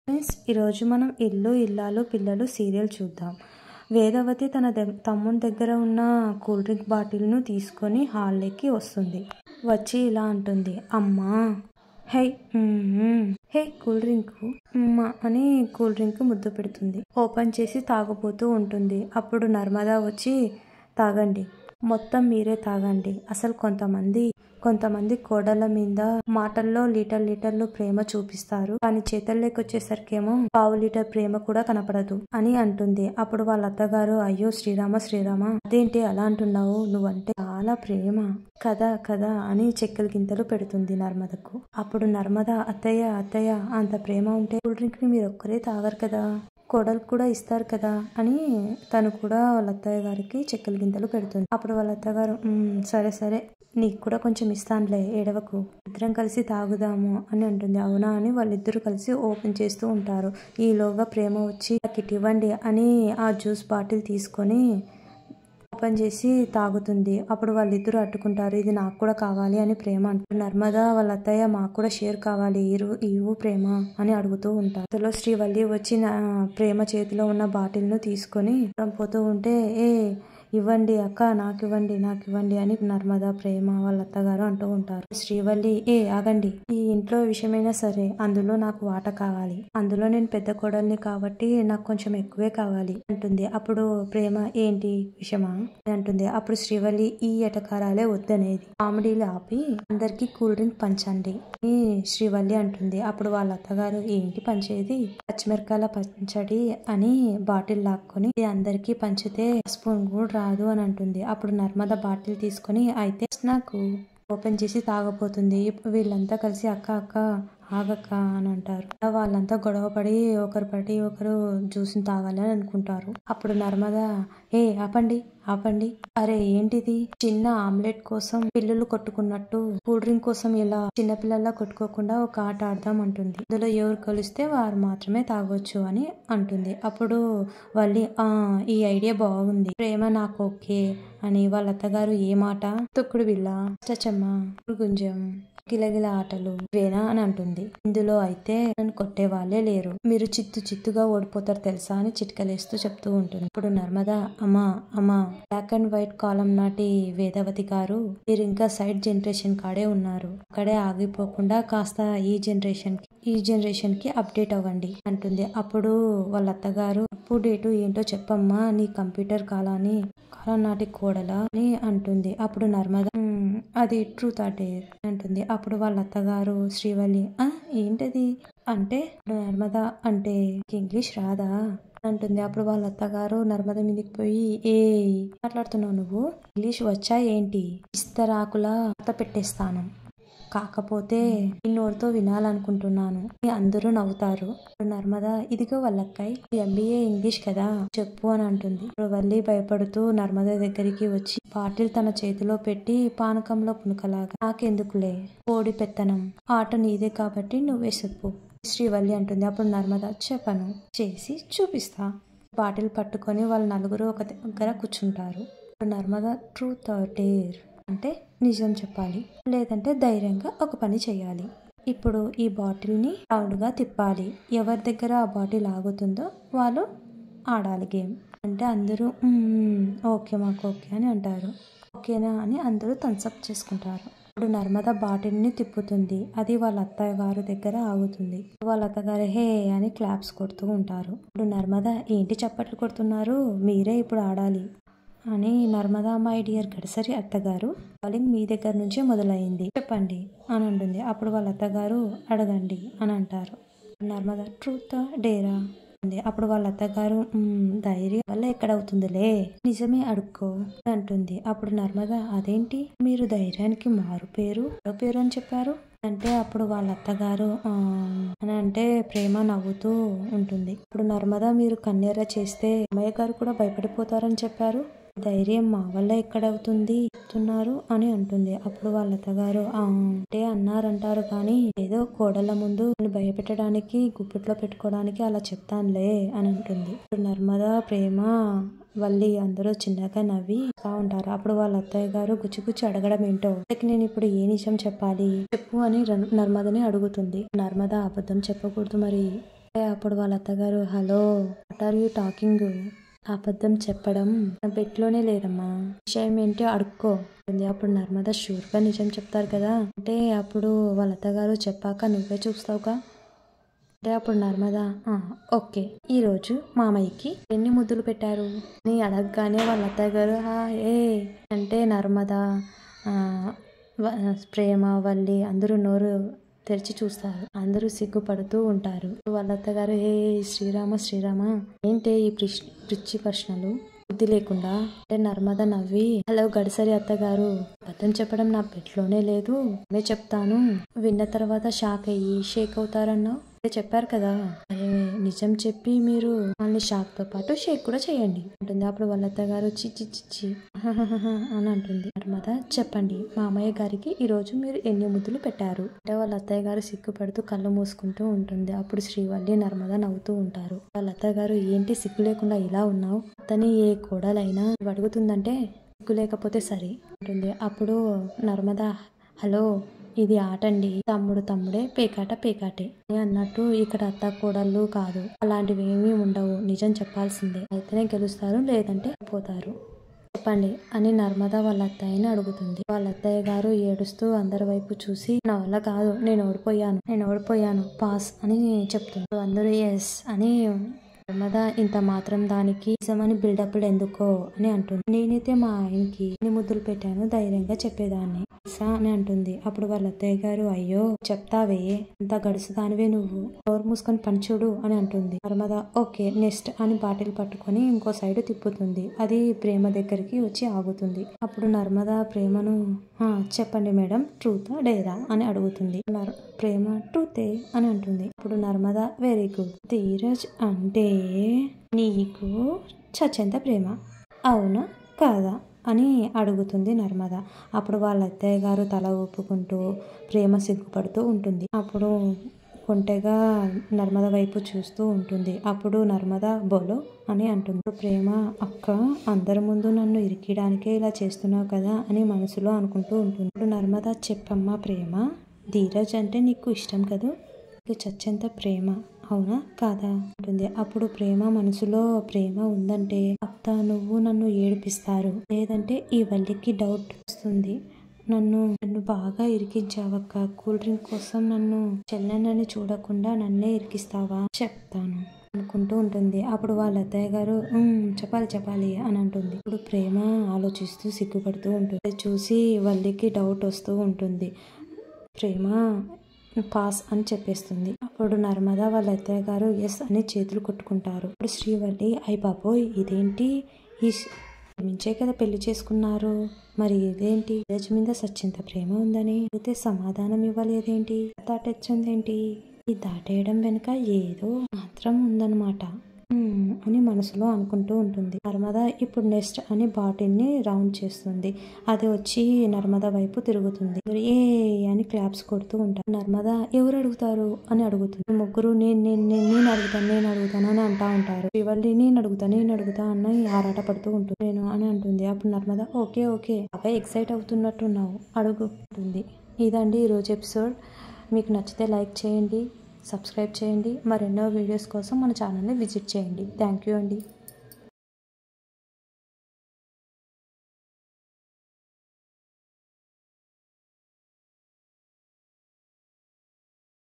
Friends, ఈరోజు మనం ఇల్లు ఇల్లాలు పిల్లలు సీరియల్ చూద్దాం. వేదవతి తన తమ్ముని దగ్గర ఉన్న కూల్ డ్రింక్ బాటిల్ను తీసుకొని హాల్లోకి వస్తుంది. వచ్చి ఇలా అంటుంది, అమ్మా హై హే కూల్ డ్రింక్ అమ్మా అని కూల్ డ్రింక్ ముద్దు పెడుతుంది. ఓపెన్ చేసి తాగబోతూ ఉంటుంది. అప్పుడు నర్మదా వచ్చి, తాగండి, మొత్తం మీరే తాగండి. అసలు కొంతమంది కోడళ్ళ మీద మాటల్లో లీటర్లు ప్రేమ చూపిస్తారు, కానీ చేతల్లోకి వచ్చేసరికేమో పావు లీటర్ ప్రేమ కూడా కనపడదు అని అంటుంది. అప్పుడు వాళ్ళ అత్తగారు, అయ్యో శ్రీరామ అదేంటి అలా అంటున్నావు, నువ్వంటే చాలా ప్రేమ కదా అని చెక్కలు గింతలు పెడుతుంది నర్మదకు. అప్పుడు నర్మద, అత్తయ్య అంత ప్రేమ ఉంటే కూల్ డ్రింక్ ని మీరు ఒక్కరే తాగరు కదా, కోడలు కూడా ఇస్తారు కదా అని తను కూడా వాళ్ళ అత్తయ్య గారికి చెక్కలు గింతలు పెడుతుంది. అప్పుడు వాళ్ళ అత్తగారు, సరే నీకు కూడా కొంచెం ఇస్తానులే, ఏడవకు, ఇద్దరం కలిసి తాగుదాము అని అంటుంది. అవునా అని వాళ్ళిద్దరూ కలిసి ఓపెన్ చేస్తూ ఉంటారు. ఈలోగా ప్రేమ వచ్చి, నాకు ఇవ్వండి అని ఆ జ్యూస్ బాటిల్ తీసుకొని ఓపెన్ చేసి తాగుతుంది. అప్పుడు వాళ్ళిద్దరూ అట్టుకుంటారు, ఇది నాకు కూడా కావాలి అని ప్రేమ అంటుంది. నర్మదా వాళ్ళ అత్తయ్య, మాకు కూడా షేర్ కావాలి, ఇవ్వు ప్రేమ అని అడుగుతూ ఉంటారు. అందులో శ్రీవల్లి వచ్చి ప్రేమ చేతిలో ఉన్న బాటిల్ ను తీసుకొని పోతూ ఉంటే, ఇవ్వండి అక్క, నాకు ఇవ్వండి అని నర్మదా, ప్రేమ వాళ్ళ అత్తగారు అంటూ ఉంటారు. శ్రీవల్లి, ఆగండి, ఈ ఇంట్లో విషయమైనా సరే అందులో నాకు వాట కావాలి, అందులో నేను పెద్ద కోడల్ని కాబట్టి నాకు కొంచెం ఎక్కువే కావాలి అంటుంది. అప్పుడు ప్రేమ, ఏంటి విషయమా అంటుంది. అప్పుడు శ్రీవల్లి, ఈ ఎటకారాలే వద్దనేది, కామెడీలు ఆపి అందరికి కూల్ డ్రింక్ పంచండి అని శ్రీవల్లి అంటుంది. అప్పుడు వాళ్ళ అత్తగారు, ఏంటి పంచేది, పచ్చిమిరకాయల పచ్చడి అని బాటిల్ లాక్కొని అందరికి పంచితే స్పూన్ కూడా రాదు అని అంటుంది. అప్పుడు నర్మద బాటిల్ తీసుకొని, అయితే నాకు ఓపెన్ చేసి తాగపోతుంది. వీళ్ళంతా కలిసి అక్క ఆగక్క అని అంటారు. వాళ్ళంతా గొడవ పడి ఒకరు జ్యూస్ని తాగాలని అనుకుంటారు. అప్పుడు నర్మద, ఆపండి, అరే ఏంటిది, చిన్న ఆమ్లెట్ కోసం పిల్లలు కొట్టుకున్నట్టు కూల్ డ్రింక్ కోసం ఇలా చిన్నపిల్లల్లా కొట్టుకోకుండా ఒక ఆట ఆడదాం అంటుంది. అందులో ఎవరు కలిస్తే వారు మాత్రమే తాగొచ్చు అని అంటుంది. అప్పుడు వాళ్ళు, ఈ ఐడియా బాగుంది, ప్రేమ నాకు ఓకే అని. వాళ్ళ అత్తగారు, ఏ మాట, తొక్కుడు బిళ్ళ, చచ్చమ్మ, గుంజం, గిలగిల ఆటలు వేనా అని అంటుంది. ఇందులో అయితే నన్ను కొట్టే వాళ్ళే లేరు, మీరు చిత్తుగా ఓడిపోతారు తెలుసా అని చిట్కలేస్తూ చెప్తూ ఉంటుంది. ఇప్పుడు నర్మదా, అమ్మా బ్లాక్ అండ్ వైట్ కాలం నాటి వేదవతి గారు, మీరు ఇంకా సైడ్ జనరేషన్ కాడే ఉన్నారు, అక్కడే ఆగిపోకుండా కాస్త ఈ జనరేషన్ కి అప్డేట్ అవ్వండి అంటుంది. అప్పుడు వాళ్ళ అత్తగారు, అప్డేటు ఏంటో చెప్పమ్మా, నీ కంప్యూటర్ కాలం నాటి కోడలా అని అంటుంది. అప్పుడు నర్మద, అది ట్రూత్ ఆర్ డేర్ అంటుంది. అప్పుడు వాళ్ళ అత్తగారు శ్రీవల్లి, ఏంటది అంటే, నర్మద అంటే ఇంగ్లీష్ రాదా అంటుంది. అప్పుడు వాళ్ళ అత్తగారు నర్మద మీదకి పోయి, మాట్లాడుతున్నావు నువ్వు, ఇంగ్లీష్ వచ్చా ఏంటి, ఇస్తరాకులా పెట్టేస్తాను, కాకపోతే ఇన్నోటితో వినాలనుకుంటున్నాను, అందరూ నవ్వుతారు. నర్మద, ఇదిగో వాళ్ళక్కాయ్, ఎంబీఏ ఇంగ్లీష్ కదా, చెప్పు అని అంటుంది. వల్లి భయపడుతూ నర్మద దగ్గరికి వచ్చి బాటిల్ తన చేతిలో పెట్టి, పానకంలో పునుకలాగా, నాకెందుకులే కోడి పెత్తనం, ఆట నీదే కాబట్టి నువ్వే చెప్పు శ్రీవల్లి అంటుంది. అప్పుడు నర్మద, చెప్పను, చేసి చూపిస్తా. బాటిల్ పట్టుకొని వాళ్ళు నలుగురు ఒక దగ్గర కూర్చుంటారు. నర్మద, ట్రూత్ ఆర్ డేర్ అంటే నిజం చెప్పాలి, లేదంటే ధైర్యంగా ఒక పని చేయాలి. ఇప్పుడు ఈ బాటిల్ని రౌండ్గా తిప్పాలి, ఎవరి దగ్గర ఆ బాటిల్ ఆగుతుందో వాళ్ళు ఆడాలి గేమ్ అంటే అందరూ ఓకే, మాకు ఓకే అని అంటారు. ఓకేనా అని అందరూ థమ్సప్ చేసుకుంటారు. ఇప్పుడు నర్మద బాటిల్ని తిప్పుతుంది, అది వాళ్ళ అత్తయ్య గారు దగ్గర ఆగుతుంది. వాళ్ళ అత్తగారు హే అని క్లాప్స్ కొడుతూ ఉంటారు. ఇప్పుడు నర్మద, ఏంటి చప్పట్లు కొడుతున్నారు, మీరే ఇప్పుడు ఆడాలి అని. నర్మదా, మై డియర్ గడసరి అత్తగారు, కాలింగ్ మీ దగ్గర నుంచే మొదలైంది, చెప్పండి అని అంటుంది. అప్పుడు వాళ్ళ అత్తగారు, అడగండి అని అంటారు. నర్మదా, ట్రూత్ డేరా అంది. అప్పుడు వాళ్ళ అత్తగారు, ధైర్యం వల్ల ఎక్కడవుతుందిలే, నిజమే అడుక్కో అంటుంది. అప్పుడు నర్మదా, అదేంటి మీరు ధైర్యానికి మారు పేరు అని చెప్పారు అంటే. అప్పుడు వాళ్ళ అత్తగారు అని అంటే ప్రేమ నవ్వుతూ ఉంటుంది. ఇప్పుడు నర్మదా, మీరు కన్నెర్ర చేస్తే అమ్మయ్య గారు కూడా భయపడిపోతారని చెప్పారు, ధైర్యం మా వల్ల ఎక్కడవుతుంది చెప్తున్నారు అని అంటుంది. అప్పుడు వాళ్ళ అత్తగారు, అంటే అన్నారంటారు కానీ ఏదో కోడళ్ళ ముందు భయపెట్టడానికి, గుప్పిట్లో పెట్టుకోవడానికి అలా చెప్తానులే అని అంటుంది. ఇప్పుడు నర్మదా, ప్రేమ, వల్లి అందరూ చిన్నగా నవ్వి ఉంటారు. అప్పుడు వాళ్ళ అత్తయ్య గారు గుచ్చి అడగడం ఏంటో, నేను ఇప్పుడు ఏ నిజం చెప్పాలి చెప్పు అని నర్మదని అడుగుతుంది. నర్మద, అబద్ధం చెప్పకూడదు మరి, అప్పుడు వాళ్ళ అత్తగారు hello what are you talking, అబద్ధం చెప్పడం నా బెట్లోనే లేదమ్మా, విషయం ఏంటో అడుక్కో. అప్పుడు నర్మద షూర్గా నిజం చెప్తారు కదా అంటే అప్పుడు వాళ్ళ అత్తగారు చెప్పాక నువ్వే చూస్తావుగా అంటే అప్పుడు నర్మద ఓకే ఈరోజు మామయ్యకి ఎన్ని ముద్దులు పెట్టారు అని అడగగానే వాళ్ళ అత్తగారు ఏ అంటే నర్మద ప్రేమ వల్లి అందరూ నోరు తెరిచి చూస్తారు, అందరూ సిగ్గుపడుతూ ఉంటారు. వాళ్ళ అత్తగారు శ్రీరామ శ్రీరామ ఏంటే ఈ పిచ్చి ప్రశ్నలు బుద్ధి లేకుండా అంటే నర్మద నవ్వి హలో గడిసరి అత్తగారు అబద్ధం చెప్పడం నా బెట్లోనే లేదు, నేను చెప్తాను. విన్న తర్వాత షేక్ అవుతారన్నావు చెప్పారు కదా, అరే నిజం చెప్పి మీరు వాళ్ళని షాక్ తో పాటు షేక్ కూడా చేయండి అంటుంది. అప్పుడు వాళ్ళ అత్తగారు చిచ్చి అని అంటుంది. నర్మద చెప్పండి మామయ్య గారికి ఈ రోజు మీరు ఎన్ని ముద్దులు పెట్టారు అంటే వాళ్ళ అత్తయ్య గారు సిగ్గుపడుతూ కళ్ళు మూసుకుంటూ ఉంటుంది. అప్పుడు శ్రీవల్లి నర్మద నవ్వుతూ ఉంటారు. వాళ్ళ అత్తయ్య గారు ఏంటి సిగ్గు లేకుండా ఇలా ఉన్నావు, అతని ఏ కోడలైనా అడుగుతుందంటే సిగ్గు లేకపోతే సరే ఉంటుంది. అప్పుడు నర్మద హలో ఇది ఆటండి, తమ్ముడే పేకాటే అన్నట్టు ఇక్కడ అత్త కోడళ్ళు కాదు, అలాంటివి ఏమీ ఉండవు, నిజం చెప్పాల్సిందే, అయితేనే గెలుస్తారు లేదంటే పోతారు, చెప్పండి అని నర్మద వాళ్ళ అత్తయ్యని అడుగుతుంది. వాళ్ళ అత్తయ్య గారు ఏడుస్తూ అందరి వైపు చూసి నా వల్ల కాదు, నేను ఓడిపోయాను పాస్ అని చెప్తుంది. అందరూ ఎస్ అని నర్మద ఇంత మాత్రం దానికి నిజమని బిల్డప్లు ఎందుకో అని అంటుంది. నేనైతే మా ఆయనకి ఎన్ని ముద్దులు పెట్టాను ధైర్యంగా చెప్పేదాన్ని అని అంటుంది. అప్పుడు వాళ్ళ అత్తయ్య గారు అయ్యో చెప్తావే అంత గడుసుదానివే నువ్వు, డోర్ మూసుకొని పంచుడు అని అంటుంది. నర్మద ఓకే నెక్స్ట్ అని బాటిల్ పట్టుకొని ఇంకో సైడ్ తిప్పుతుంది. అది ప్రేమ దగ్గరికి వచ్చి ఆగుతుంది. అప్పుడు నర్మద ప్రేమను చెప్పండి మేడం ట్రూతా డేరా అని అడుగుతుంది. ప్రేమ ట్రూతే అని అంటుంది. అప్పుడు నర్మద వెరీ గుడ్, ధీరజ్ అంటే నీకు చచ్చేంత ప్రేమ అవునా కాదా అని అడుగుతుంది నర్మద. అప్పుడు వాళ్ళ అత్తయ్య గారు తల ఊపుకుంటూ ప్రేమ సిగ్గుపడుతూ ఉంటుంది. అప్పుడు కొంటెగా నర్మద వైపు చూస్తూ ఉంటుంది. అప్పుడు నర్మద బోలో అని అంటుంది. ప్రేమ అక్క అందరి ముందు నన్ను ఇరికిడానికే ఇలా చేస్తున్నావు కదా అని మనసులో అనుకుంటూ ఉంటుంది. ఇప్పుడు నర్మద చెప్పమ్మా ప్రేమ, ధీరజ్ అంటే నీకు ఇష్టం కదా, నీకు చచ్చేంత ప్రేమ అవునా కాదా ఉంటుంది. అప్పుడు ప్రేమ మనసులో ప్రేమ ఉందంటే అత్త నువ్వు నన్ను ఏడిపిస్తారు, లేదంటే ఈ వల్లికి డౌట్ వస్తుంది, నన్ను బాగా ఇరికించావక్క, కూల్ డ్రింక్ కోసం నన్ను చెల్లెనని చూడకుండా నన్నే ఇరికిస్తావా చెప్తాను అనుకుంటూ ఉంటుంది. అప్పుడు వాళ్ళ అత్తయ్య గారు చెప్పాలి అని అంటుంది. ఇప్పుడు ప్రేమ ఆలోచిస్తూ సిగ్గుపడుతూ ఉంటుంది. చూసి వల్లికి డౌట్ వస్తూ ఉంటుంది. ప్రేమ పాస్ అని చెప్పేస్తుంది. అప్పుడు నర్మద వాళ్ళ అత్తయ్య గారు ఎస్ అని చేతులు కొట్టుకుంటారు. ఇప్పుడు శ్రీవల్లి అయ్య బాబోయ్ ఇదేంటి, ఈ మించే కదా పెళ్లి చేసుకున్నారు, మరి ఇదేంటి ధీరజ్ మీద సచ్చింత ప్రేమ ఉందని అయితే సమాధానం ఇవ్వలేదేంటి, దాటొచ్చిందేంటి, ఈ దాటేయడం వెనుక ఏదో మాత్రం ఉందన్నమాట అని మనసులో అనుకుంటూ ఉంటుంది. నర్మద ఇప్పుడు నెక్స్ట్ అని బాటిల్ ని రౌండ్ చేస్తుంది. అది వచ్చి నర్మద వైపు తిరుగుతుంది. ఏ అని క్లాప్స్ కొడుతూ ఉంటారు. నర్మద ఎవరు అడుగుతారు అని అడుగుతుంది. ముగ్గురు నేను అడుగుతాను అని అంటా ఉంటారు. ఇవల్లి నేను అడుగుతా అని ఆరాట పడుతూ ఉంటుంది. నేను అని అంటుంది. అప్పుడు నర్మద ఓకే బాగా ఎక్సైట్ అవుతున్నట్టున్నావు అడుగుతుంది. ఇదండి ఈరోజు ఎపిసోడ్. మీకు నచ్చితే లైక్ చేయండి, సబ్స్క్రైబ్ చేయండి, మరెన్నో వీడియోస్ కోసం మన ఛానల్ని విజిట్ చేయండి. థ్యాంక్ యూ అండి.